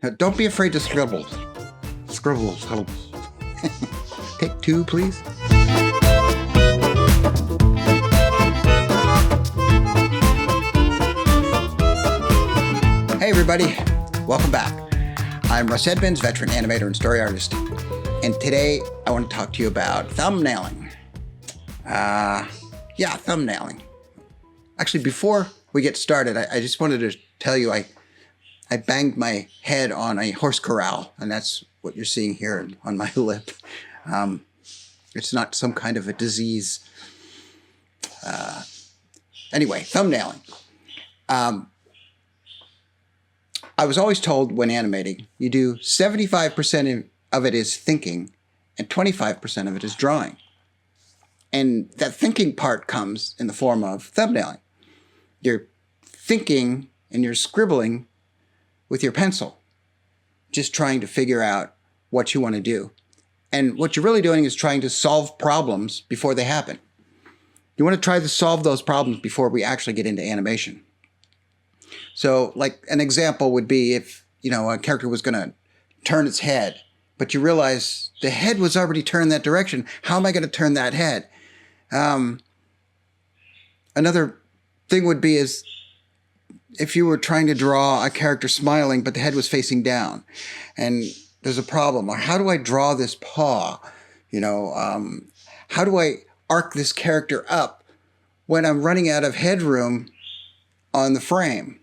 Now, don't be afraid to scribble. Scribble, scribble. Take two, please. Hey everybody, welcome back. I'm Russ Edmonds, veteran animator and story artist. And today I want to talk to you about thumbnailing. Thumbnailing. Actually, before we get started, I just wanted to tell you I banged my head on a horse corral, and that's what you're seeing here on my lip. It's not some kind of a disease. Anyway, thumbnailing. I was always told when animating, you do 75% of it is thinking and 25% of it is drawing. And that thinking part comes in the form of thumbnailing. You're thinking and you're scribbling with your pencil, just trying to figure out what you want to do. And what you're really doing is trying to solve problems before they happen. You want to try to solve those problems before we actually get into animation. So like an example would be if, a character was going to turn its head, but you realize the head was already turned that direction. How am I going to turn that head? Another thing would be is if you were trying to draw a character smiling, but the head was facing down and there's a problem. Or how do I draw this paw? How do I arc this character up when I'm running out of headroom on the frame?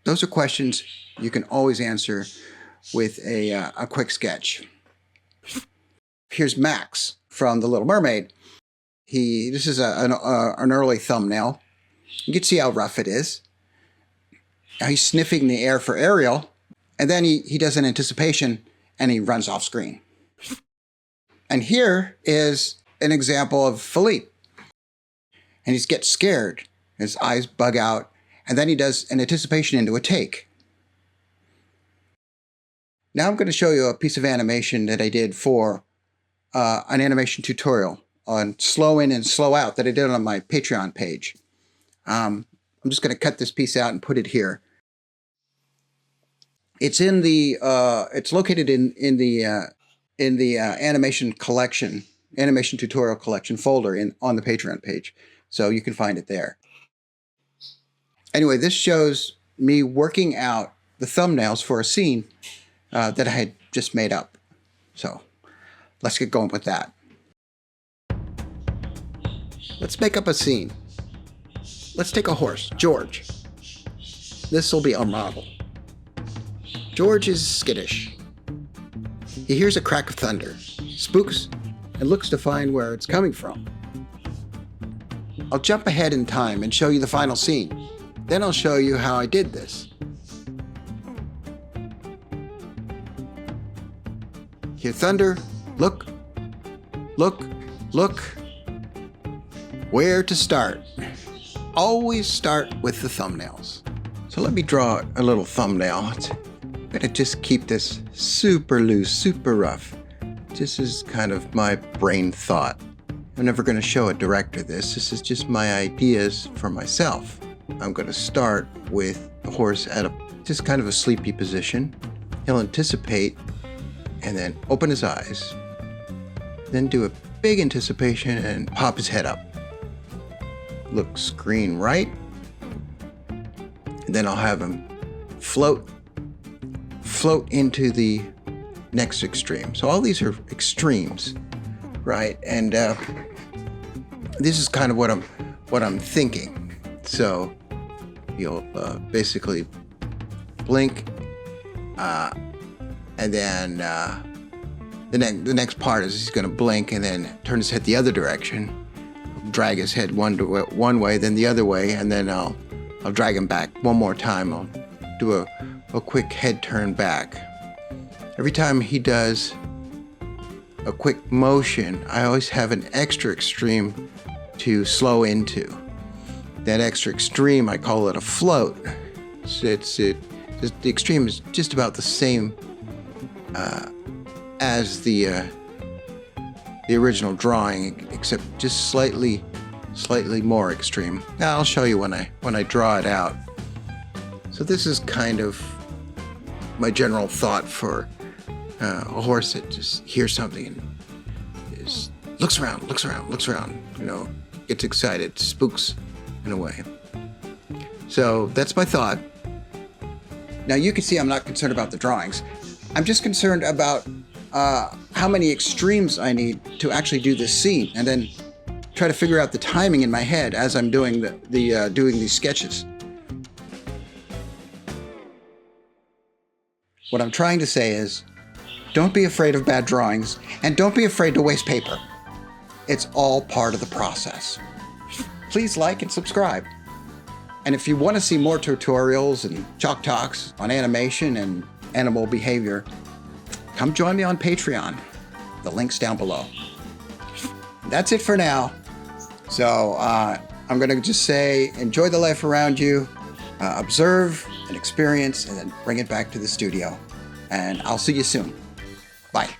Those are questions you can always answer with a quick sketch. Here's Max from The Little Mermaid. This is an early thumbnail. You can see how rough it is. Now he's sniffing the air for Ariel, and then he does an anticipation and he runs off screen. And here is an example of Philippe. And he gets scared. His eyes bug out. And then he does an anticipation into a take. Now I'm going to show you a piece of animation that I did for an animation tutorial on slow in and slow out that I did on my Patreon page. I'm just going to cut this piece out and put it here. It's in the it's located in the animation collection, animation tutorial collection folder on the Patreon page, so you can find it there. Anyway, this shows me working out the thumbnails for a scene that I had just made up. So let's get going with that. Let's make up a scene. Let's take a horse, George. This will be our model. George is skittish. He hears a crack of thunder, spooks, and looks to find where it's coming from. I'll jump ahead in time and show you the final scene. Then I'll show you how I did this. Hear thunder, look, look, look. Where to start? Always start with the thumbnails. So let me draw a little thumbnail. I'm gonna just keep this super loose, super rough. This is kind of my brain thought. I'm never gonna show a director this. This is just my ideas for myself. I'm gonna start with the horse at just kind of a sleepy position. He'll anticipate and then open his eyes. Then do a big anticipation and pop his head up. Look screen right. And then I'll have him float into the next extreme. So all these are extremes, right? And this is kind of what I'm thinking. So you'll basically blink, and then the next part is he's going to blink and then turn his head the other direction, drag his head one way, then the other way, and then I'll drag him back one more time. I'll do a quick head turn back. Every time he does a quick motion, I always have an extra extreme to slow into. That extra extreme, I call it a float. The extreme is just about the same as the original drawing, except just slightly more extreme. Now I'll show you when I draw it out. So this is kind of my general thought for a horse that just hears something and is, looks around, you know, gets excited, spooks in a way. So that's my thought. Now you can see I'm not concerned about the drawings. I'm just concerned about how many extremes I need to actually do this scene, and then try to figure out the timing in my head as I'm doing doing these sketches. What I'm trying to say is, don't be afraid of bad drawings, and don't be afraid to waste paper. It's all part of the process. Please like and subscribe. And if you want to see more tutorials and chalk talks on animation and animal behavior, come join me on Patreon. The link's down below. That's it for now. So I'm going to just say, enjoy the life around you, observe and experience, and then bring it back to the studio. And I'll see you soon. Bye.